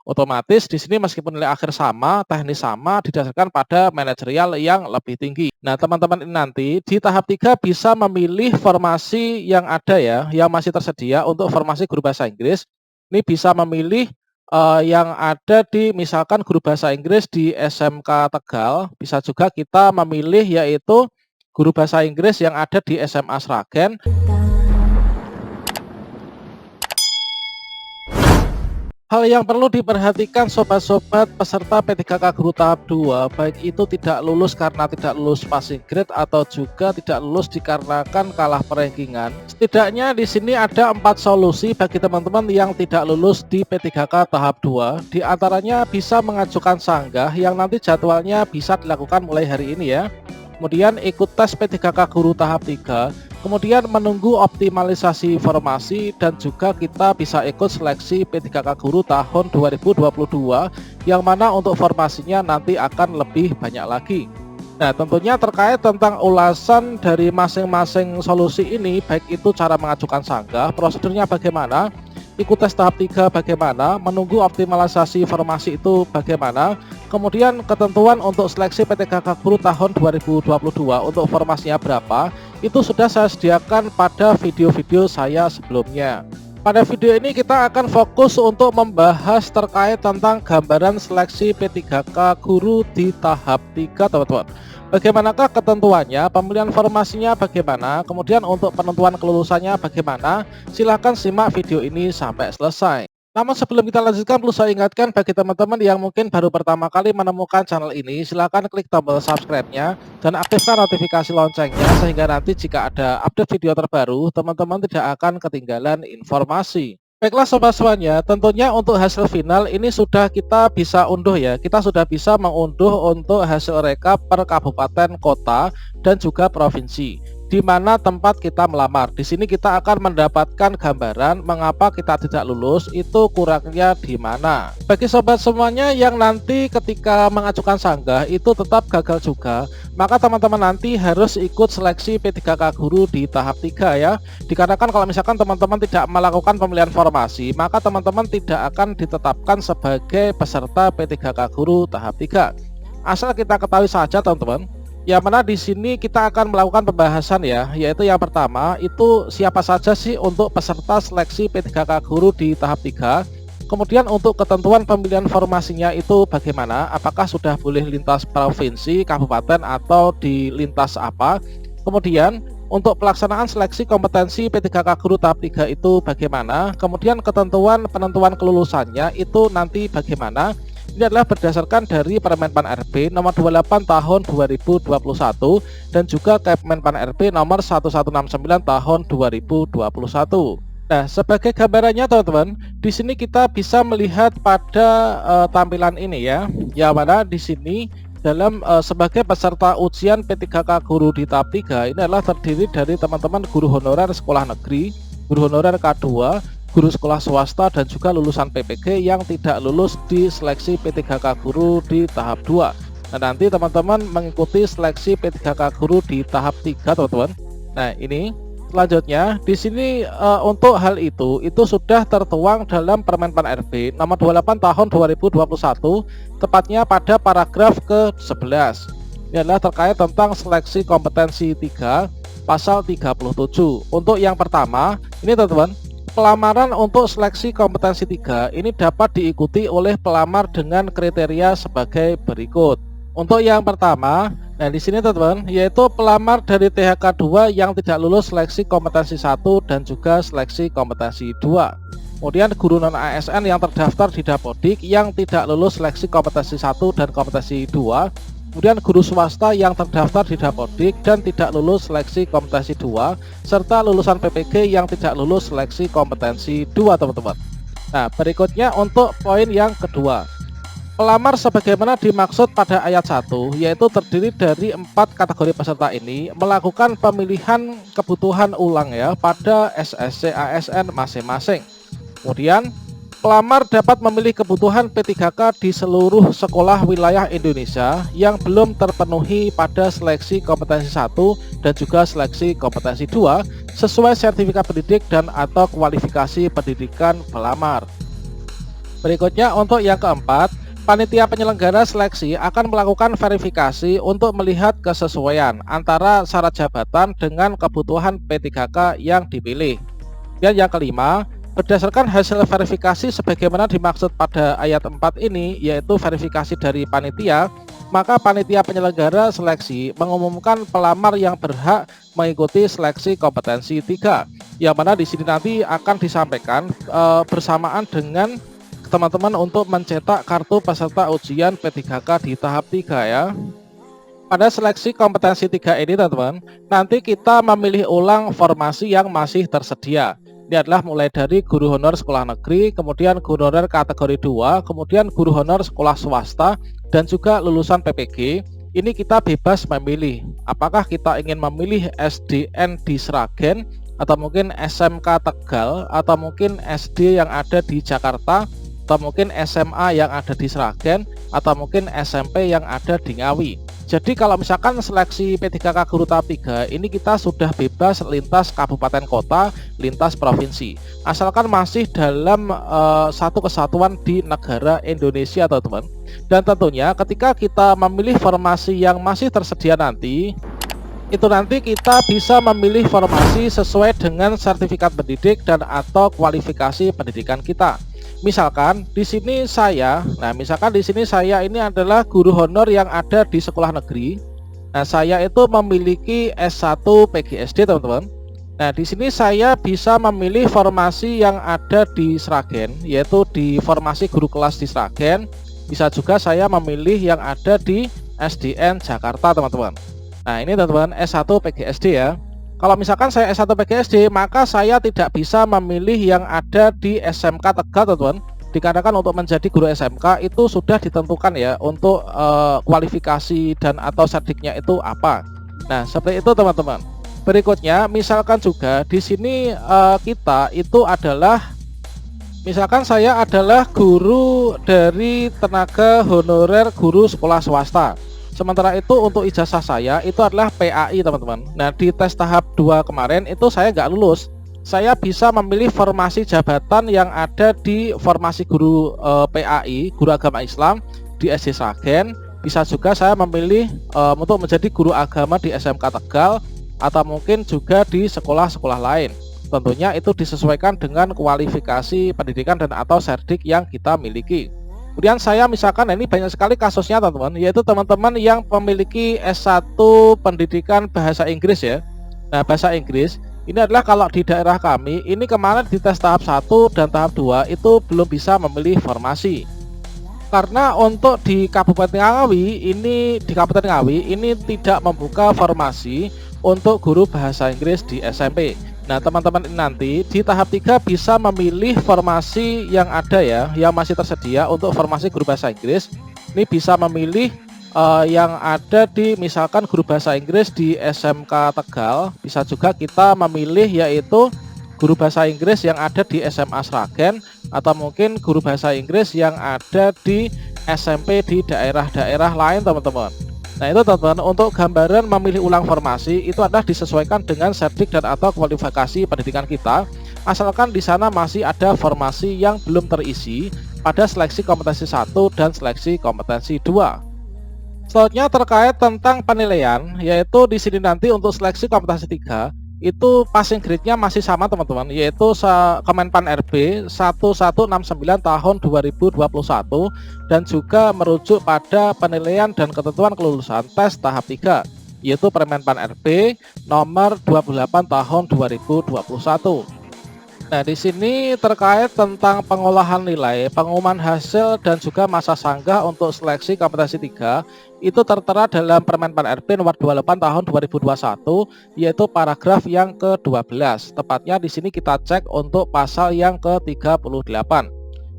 Otomatis di sini meskipun nilai akhir sama, teknis sama, didasarkan pada manajerial yang lebih tinggi. Nah, teman-teman ini nanti di tahap 3 bisa memilih formasi yang ada ya, yang masih tersedia untuk formasi guru bahasa Inggris. Ini bisa memilih yang ada di misalkan guru bahasa Inggris di SMK Tegal, bisa juga kita memilih yaitu guru bahasa Inggris yang ada di SMA Sragen. Hal yang perlu diperhatikan sobat-sobat peserta P3K Guru tahap 2, baik itu tidak lulus karena tidak lulus passing grade atau juga tidak lulus dikarenakan kalah perankingan. Setidaknya di sini ada 4 solusi bagi teman-teman yang tidak lulus di P3K tahap 2. Di antaranya bisa mengajukan sanggah yang nanti jadwalnya bisa dilakukan mulai hari ini ya. Kemudian ikut tes P3K Guru tahap 3, kemudian menunggu optimalisasi formasi, dan juga kita bisa ikut seleksi P3K Guru tahun 2022 yang mana untuk formasinya nanti akan lebih banyak lagi. Nah, tentunya terkait tentang ulasan dari masing-masing solusi ini, baik itu cara mengajukan sanggah, prosedurnya bagaimana, ikut tes tahap 3 bagaimana, menunggu optimalisasi formasi itu bagaimana, kemudian ketentuan untuk seleksi P3K Guru tahun 2022 untuk formasinya berapa, itu sudah saya sediakan pada video-video saya sebelumnya. Pada video ini kita akan fokus untuk membahas terkait tentang gambaran seleksi P3K Guru di tahap 3 teman-teman. Bagaimanakah ketentuannya, pemilihan formasinya bagaimana, kemudian untuk penentuan kelulusannya bagaimana. Silahkan simak video ini sampai selesai. Namun sebelum kita lanjutkan, perlu saya ingatkan bagi teman-teman yang mungkin baru pertama kali menemukan channel ini, silahkan klik tombol subscribe-nya dan aktifkan notifikasi loncengnya, sehingga nanti jika ada update video terbaru, teman-teman tidak akan ketinggalan informasi. Baiklah sobat semuanya, tentunya untuk hasil final ini sudah kita bisa unduh ya. Kita sudah bisa mengunduh untuk hasil rekap per kabupaten, kota, dan juga provinsi, di mana tempat kita melamar. Di sini kita akan mendapatkan gambaran mengapa kita tidak lulus, itu kurangnya di mana. Bagi sobat semuanya yang nanti ketika mengajukan sanggah itu tetap gagal juga, maka teman-teman nanti harus ikut seleksi P3K Guru di tahap 3 ya. Dikarenakan kalau misalkan teman-teman tidak melakukan pemilihan formasi, maka teman-teman tidak akan ditetapkan sebagai peserta P3K Guru tahap 3. Asal kita ketahui saja teman-teman, yang mana di sini kita akan melakukan pembahasan ya, yaitu yang pertama itu siapa saja sih untuk peserta seleksi P3K Guru di tahap 3. Kemudian untuk ketentuan pemilihan formasinya itu bagaimana, apakah sudah boleh lintas provinsi, kabupaten, atau di lintas apa. Kemudian untuk pelaksanaan seleksi kompetensi P3K Guru tahap 3 itu bagaimana. Kemudian ketentuan penentuan kelulusannya itu nanti bagaimana. Ini adalah berdasarkan dari Permenpan RB nomor 28 tahun 2021 dan juga Kepmenpan RB nomor 1169 tahun 2021. Nah, sebagai gambarannya teman-teman, di sini kita bisa melihat pada tampilan ini ya. Yang mana di sini dalam sebagai peserta ujian P3K Guru di tahap 3 ini adalah terdiri dari teman-teman guru honorer sekolah negeri, guru honorer K2, guru sekolah swasta, dan juga lulusan PPG yang tidak lulus di seleksi P3K Guru di tahap 2. Nah, nanti teman-teman mengikuti seleksi P3K Guru di tahap 3 teman-teman. Nah, ini selanjutnya di sini untuk hal itu sudah tertuang dalam Permenpan RB nomor 28 tahun 2021, tepatnya pada paragraf ke-11. Ini adalah terkait tentang seleksi kompetensi 3 pasal 37. Untuk yang pertama, ini teman-teman, pelamaran untuk seleksi kompetensi 3 ini dapat diikuti oleh pelamar dengan kriteria sebagai berikut. Untuk yang pertama, nah di sini teman-teman, yaitu pelamar dari THK 2 yang tidak lulus seleksi kompetensi 1 dan juga seleksi kompetensi 2. Kemudian guru non ASN yang terdaftar di Dapodik yang tidak lulus seleksi kompetensi 1 dan kompetensi 2. Kemudian guru swasta yang terdaftar di Dapodik dan tidak lulus seleksi kompetensi 2, serta lulusan PPG yang tidak lulus seleksi kompetensi 2 teman-teman. Nah, berikutnya untuk poin yang kedua, pelamar sebagaimana dimaksud pada ayat 1, yaitu terdiri dari 4 kategori peserta ini melakukan pemilihan kebutuhan ulang ya pada SSC ASN masing-masing. Kemudian pelamar dapat memilih kebutuhan P3K di seluruh sekolah wilayah Indonesia yang belum terpenuhi pada seleksi kompetensi 1 dan juga seleksi kompetensi 2 sesuai sertifikat pendidik dan atau kualifikasi pendidikan pelamar. Berikutnya untuk yang keempat, panitia penyelenggara seleksi akan melakukan verifikasi untuk melihat kesesuaian antara syarat jabatan dengan kebutuhan P3K yang dipilih. Dan yang kelima, berdasarkan hasil verifikasi sebagaimana dimaksud pada ayat 4 ini, yaitu verifikasi dari panitia, maka panitia penyelenggara seleksi mengumumkan pelamar yang berhak mengikuti seleksi kompetensi 3, yang mana di sini nanti akan disampaikan bersamaan dengan teman-teman untuk mencetak kartu peserta ujian P3K di tahap 3 ya. Pada seleksi kompetensi 3 ini teman-teman, nanti kita memilih ulang formasi yang masih tersedia. Ini adalah mulai dari guru honor sekolah negeri, kemudian guru honor kategori 2, kemudian guru honor sekolah swasta, dan juga lulusan PPG. Ini kita bebas memilih, apakah kita ingin memilih SDN di Sragen, atau mungkin SMK Tegal, atau mungkin SD yang ada di Jakarta, atau mungkin SMA yang ada di Sragen, atau mungkin SMP yang ada di Ngawi. Jadi kalau misalkan seleksi P3K Guru tahap 3 ini kita sudah bebas lintas kabupaten kota, lintas provinsi, asalkan masih dalam satu kesatuan di negara Indonesia teman-teman. Dan tentunya ketika kita memilih formasi yang masih tersedia nanti, itu nanti kita bisa memilih formasi sesuai dengan sertifikat pendidik dan atau kualifikasi pendidikan kita. Misalkan di sini saya ini adalah guru honor yang ada di sekolah negeri. Nah, saya itu memiliki S1 PGSD, teman-teman. Nah, di sini saya bisa memilih formasi yang ada di Sragen, yaitu di formasi guru kelas di Sragen. Bisa juga saya memilih yang ada di SDN Jakarta, teman-teman. Nah, ini teman-teman S1 PGSD ya. Kalau misalkan saya S1 PGSD, maka saya tidak bisa memilih yang ada di SMK Tegal, teman-teman. Dikarenakan untuk menjadi guru SMK itu sudah ditentukan ya untuk kualifikasi dan atau serdiknya itu apa. Nah, seperti itu teman-teman. Berikutnya, misalkan juga di sini kita itu adalah, misalkan saya adalah guru dari tenaga honorer guru sekolah swasta. Sementara itu untuk ijazah saya itu adalah PAI, teman-teman. Nah, di tes tahap 2 kemarin itu saya nggak lulus. Saya bisa memilih formasi jabatan yang ada di formasi guru PAI, guru agama Islam di SD Sragen. Bisa juga saya memilih untuk menjadi guru agama di SMK Tegal, atau mungkin juga di sekolah-sekolah lain. Tentunya itu disesuaikan dengan kualifikasi pendidikan dan atau serdik yang kita miliki. Kemudian saya misalkan, ini banyak sekali kasusnya teman-teman, yaitu teman-teman yang memiliki S1 pendidikan bahasa Inggris ya. Nah, bahasa Inggris ini adalah kalau di daerah kami ini kemarin di tes tahap 1 dan tahap 2 itu belum bisa memilih formasi. Karena untuk di Kabupaten Ngawi ini tidak membuka formasi untuk guru bahasa Inggris di SMP. Nah, teman-teman ini nanti di tahap 3 bisa memilih formasi yang ada ya, yang masih tersedia untuk formasi guru bahasa Inggris. Ini bisa memilih yang ada di misalkan guru bahasa Inggris di SMK Tegal. Bisa juga kita memilih yaitu guru bahasa Inggris yang ada di SMA Sragen, atau mungkin guru bahasa Inggris yang ada di SMP di daerah-daerah lain, teman-teman. Nah, itu teman-teman, untuk gambaran memilih ulang formasi itu adalah disesuaikan dengan serdik dan atau kualifikasi pendidikan kita, asalkan di sana masih ada formasi yang belum terisi pada seleksi kompetensi 1 dan seleksi kompetensi 2. Selanjutnya terkait tentang penilaian, yaitu di sini nanti untuk seleksi kompetensi 3 itu passing grade-nya masih sama teman-teman, yaitu Kemenpan RB 1169 tahun 2021 dan juga merujuk pada penilaian dan ketentuan kelulusan tes tahap 3, yaitu Permenpan RB nomor 28 tahun 2021. Nah, di sini terkait tentang pengolahan nilai, pengumuman hasil dan juga masa sanggah untuk seleksi kompetensi 3 itu tertera dalam Permenpan RB nomor 28 tahun 2021, yaitu paragraf yang ke-12. Tepatnya di sini kita cek untuk pasal yang ke-38.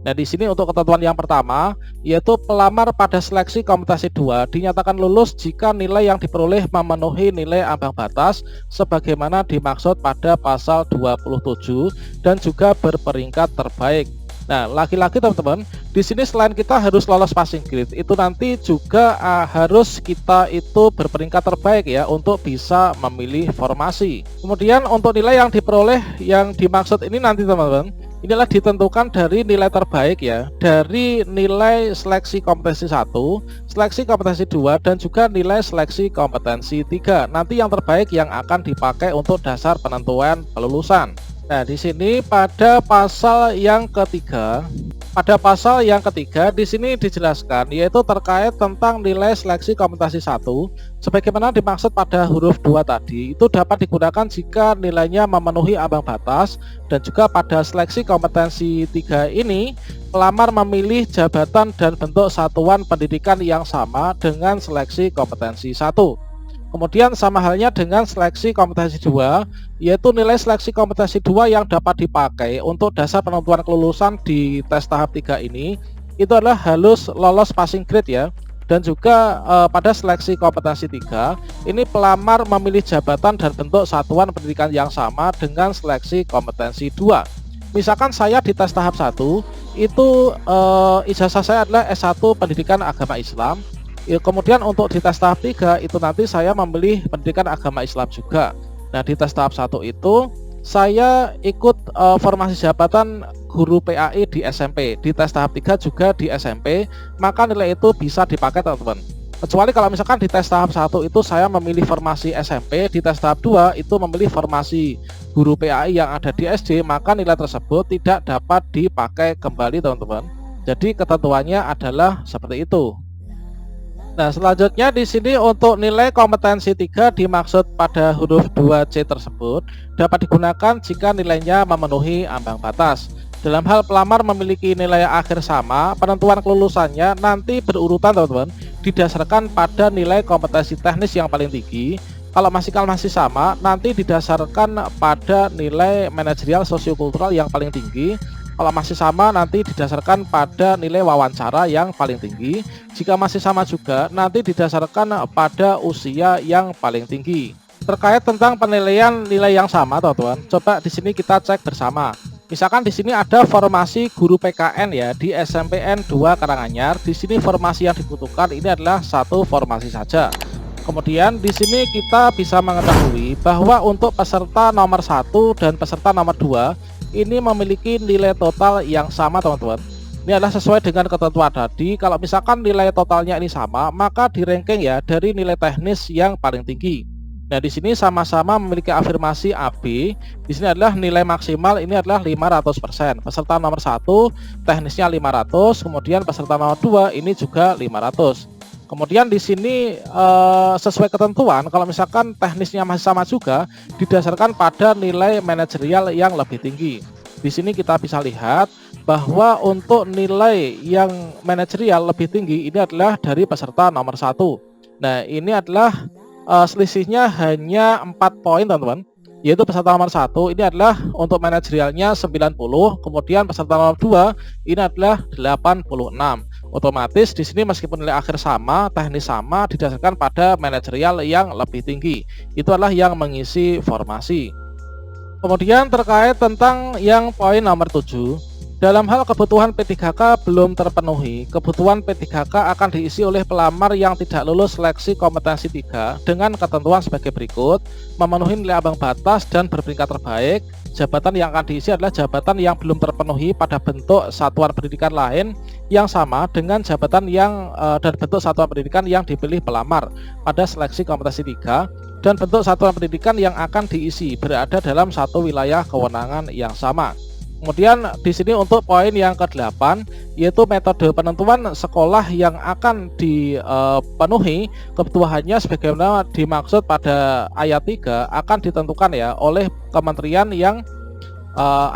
Nah, di sini untuk ketentuan yang pertama, yaitu pelamar pada seleksi kompetensi 2 dinyatakan lulus jika nilai yang diperoleh memenuhi nilai ambang batas sebagaimana dimaksud pada pasal 27 dan juga berperingkat terbaik. Nah, lagi-lagi teman-teman, di sini selain kita harus lolos passing grade, itu nanti juga harus kita itu berperingkat terbaik ya untuk bisa memilih formasi. Kemudian untuk nilai yang diperoleh yang dimaksud ini nanti teman-teman, inilah ditentukan dari nilai terbaik ya, dari nilai seleksi kompetensi 1, seleksi kompetensi 2, dan juga nilai seleksi kompetensi 3. Nanti yang terbaik yang akan dipakai untuk dasar penentuan kelulusan. Nah, di sini pada pasal yang ketiga, di sini dijelaskan yaitu terkait tentang nilai seleksi kompetensi 1 sebagaimana dimaksud pada huruf 2 tadi, itu dapat digunakan jika nilainya memenuhi ambang batas, dan juga pada seleksi kompetensi 3 ini pelamar memilih jabatan dan bentuk satuan pendidikan yang sama dengan seleksi kompetensi 1. Kemudian sama halnya dengan seleksi kompetensi 2, yaitu nilai seleksi kompetensi 2 yang dapat dipakai untuk dasar penentuan kelulusan di tes tahap 3 ini itu adalah harus lolos passing grade ya. Dan juga pada seleksi kompetensi 3 ini pelamar memilih jabatan dan bentuk satuan pendidikan yang sama dengan seleksi kompetensi 2. Misalkan saya di tes tahap 1 itu ijazah saya adalah S1 Pendidikan Agama Islam. Ya, kemudian untuk di tes tahap 3 itu nanti saya memilih pendidikan agama Islam juga. Nah, di tes tahap 1 itu saya ikut formasi jabatan guru PAI di SMP. Di tes tahap 3 juga di SMP, maka nilai itu bisa dipakai teman-teman. Kecuali kalau misalkan di tes tahap 1 itu saya memilih formasi SMP, di tes tahap 2 itu memilih formasi guru PAI yang ada di SD, maka nilai tersebut tidak dapat dipakai kembali teman-teman. Jadi ketentuannya adalah seperti itu. Nah, selanjutnya di sini untuk nilai kompetensi 3 dimaksud pada huruf 2C tersebut dapat digunakan jika nilainya memenuhi ambang batas. Dalam hal pelamar memiliki nilai akhir sama, penentuan kelulusannya nanti berurutan teman-teman, didasarkan pada nilai kompetensi teknis yang paling tinggi. Kalau masih sama, nanti didasarkan pada nilai manajerial sosiokultural yang paling tinggi. Kalau masih sama, nanti didasarkan pada nilai wawancara yang paling tinggi. Jika masih sama juga, nanti didasarkan pada usia yang paling tinggi. Terkait tentang penilaian nilai yang sama, teman-teman, coba di sini kita cek bersama. Misalkan di sini ada formasi guru PKN ya di SMPN 2 Karanganyar. Di sini formasi yang dibutuhkan ini adalah satu formasi saja. Kemudian di sini kita bisa mengetahui bahwa untuk peserta nomor 1 dan peserta nomor 2 ini memiliki nilai total yang sama teman-teman. Ini adalah sesuai dengan ketentuan tadi. Kalau misalkan nilai totalnya ini sama, maka di ranking ya dari nilai teknis yang paling tinggi. Nah, di sini sama-sama memiliki afirmasi AB. Di sini adalah nilai maksimal ini adalah 500%. Peserta nomor 1 teknisnya 500, kemudian peserta nomor 2 ini juga 500. Kemudian di sini sesuai ketentuan, kalau misalkan teknisnya masih sama juga, didasarkan pada nilai manajerial yang lebih tinggi. Di sini kita bisa lihat bahwa untuk nilai yang manajerial lebih tinggi ini adalah dari peserta nomor 1. Nah, ini adalah selisihnya hanya 4 poin teman-teman. Yaitu peserta nomor 1 ini adalah untuk manajerialnya 90, kemudian peserta nomor 2 ini adalah 86. Otomatis di sini meskipun nilai akhir sama, teknis sama, didasarkan pada manajerial yang lebih tinggi. Itu adalah yang mengisi formasi. Kemudian terkait tentang yang poin nomor 7, dalam hal kebutuhan P3K belum terpenuhi, kebutuhan P3K akan diisi oleh pelamar yang tidak lulus seleksi kompetensi 3 dengan ketentuan sebagai berikut: memenuhi nilai ambang batas dan berperingkat terbaik. Jabatan yang akan diisi adalah jabatan yang belum terpenuhi pada bentuk satuan pendidikan lain yang sama dengan jabatan yang dan bentuk satuan pendidikan yang dipilih pelamar pada seleksi kompetensi 3, dan bentuk satuan pendidikan yang akan diisi berada dalam satu wilayah kewenangan yang sama. Kemudian di sini untuk poin yang ke-8 yaitu metode penentuan sekolah yang akan dipenuhi kebutuhannya sebagaimana dimaksud pada ayat 3 akan ditentukan ya oleh kementerian yang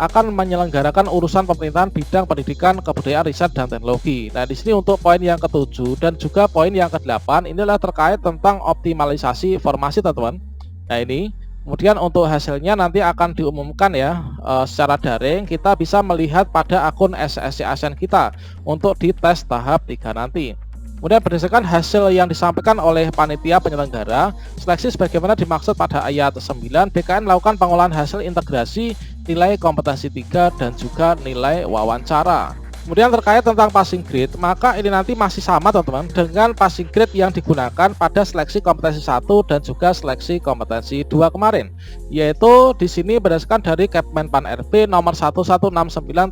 akan menyelenggarakan urusan pemerintahan bidang pendidikan, kebudayaan, riset, dan teknologi. Nah, di sini untuk poin yang ke-7 dan juga poin yang ke-8 inilah terkait tentang optimalisasi formasi teman-teman. Nah, ini kemudian untuk hasilnya nanti akan diumumkan ya secara daring. Kita bisa melihat pada akun SSC ASN kita untuk di tes tahap 3 nanti. Kemudian berdasarkan hasil yang disampaikan oleh panitia penyelenggara seleksi sebagaimana dimaksud pada ayat 9, BKN melakukan pengolahan hasil integrasi nilai kompetensi 3 dan juga nilai wawancara. Kemudian terkait tentang passing grade, maka ini nanti masih sama teman-teman dengan passing grade yang digunakan pada seleksi kompetensi 1 dan juga seleksi kompetensi 2 kemarin, yaitu di sini berdasarkan dari Kepmenpan RB nomor 1169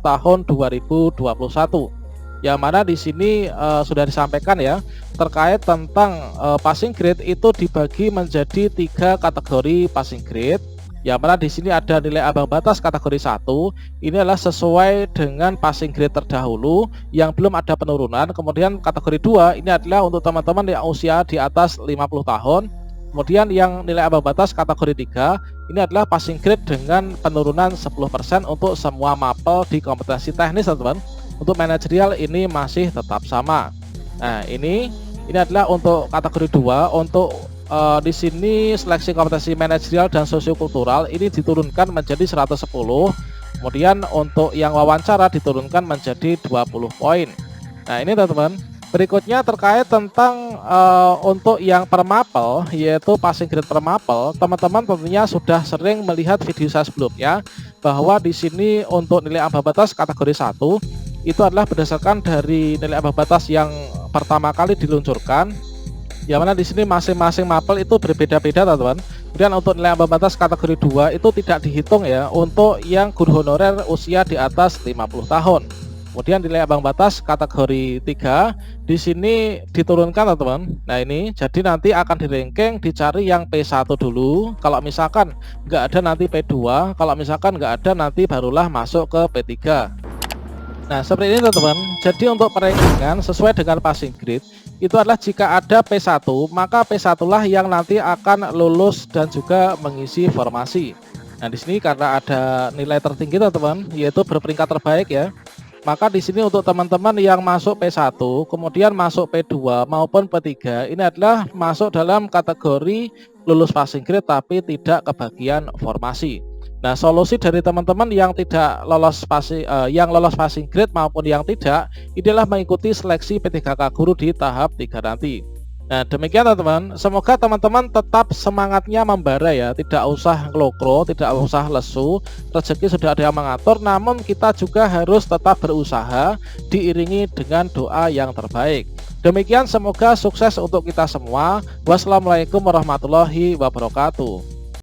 tahun 2021. Yang mana di sini sudah disampaikan ya, terkait tentang passing grade itu dibagi menjadi 3 kategori passing grade. Yang mana di sini ada nilai ambang batas kategori 1, ini adalah sesuai dengan passing grade terdahulu yang belum ada penurunan. Kemudian kategori 2 ini adalah untuk teman-teman yang usia di atas 50 tahun. Kemudian yang nilai ambang batas kategori 3 ini adalah passing grade dengan penurunan 10% untuk semua mapel di kompetensi teknis teman-teman. Untuk manajerial ini masih tetap sama. Nah, ini adalah untuk kategori 2. Untuk di sini seleksi kompetensi manajerial dan sosiokultural ini diturunkan menjadi 110. Kemudian untuk yang wawancara diturunkan menjadi 20 poin. Nah, ini teman-teman. Berikutnya terkait tentang untuk yang per mapel, yaitu passing grade per mapel, teman-teman tentunya sudah sering melihat video saya sebelumnya bahwa di sini untuk nilai ambang batas kategori 1 itu adalah berdasarkan dari nilai ambang batas yang pertama kali diluncurkan. Yang mana di sini masing-masing mapel itu berbeda-beda teman-teman. Kemudian untuk nilai ambang batas kategori 2 itu tidak dihitung ya untuk yang guru honorer usia di atas 50 tahun. Kemudian nilai ambang batas kategori 3 di sini diturunkan teman-teman. Nah, ini jadi nanti akan direngking dicari yang P1 dulu. Kalau misalkan nggak ada nanti P2, kalau misalkan nggak ada nanti barulah masuk ke P3. Nah, seperti ini teman-teman. Jadi untuk perankingan sesuai dengan passing grade itu adalah jika ada P1, maka P1 lah yang nanti akan lulus dan juga mengisi formasi. Nah, di sini karena ada nilai tertinggi teman-teman, yaitu berperingkat terbaik ya. Maka di sini untuk teman-teman yang masuk P1, kemudian masuk P2 maupun P3, ini adalah masuk dalam kategori lulus passing grade tapi tidak kebagian formasi. Nah, solusi dari teman-teman yang tidak lolos passing grade maupun yang tidak, inilah mengikuti seleksi P3K guru di tahap 3 nanti. Nah, demikian teman-teman. Semoga teman-teman tetap semangatnya membara ya, tidak usah ngelokro, tidak usah lesu. Rezeki sudah ada yang mengatur, namun kita juga harus tetap berusaha diiringi dengan doa yang terbaik. Demikian, semoga sukses untuk kita semua. Wassalamualaikum warahmatullahi wabarakatuh.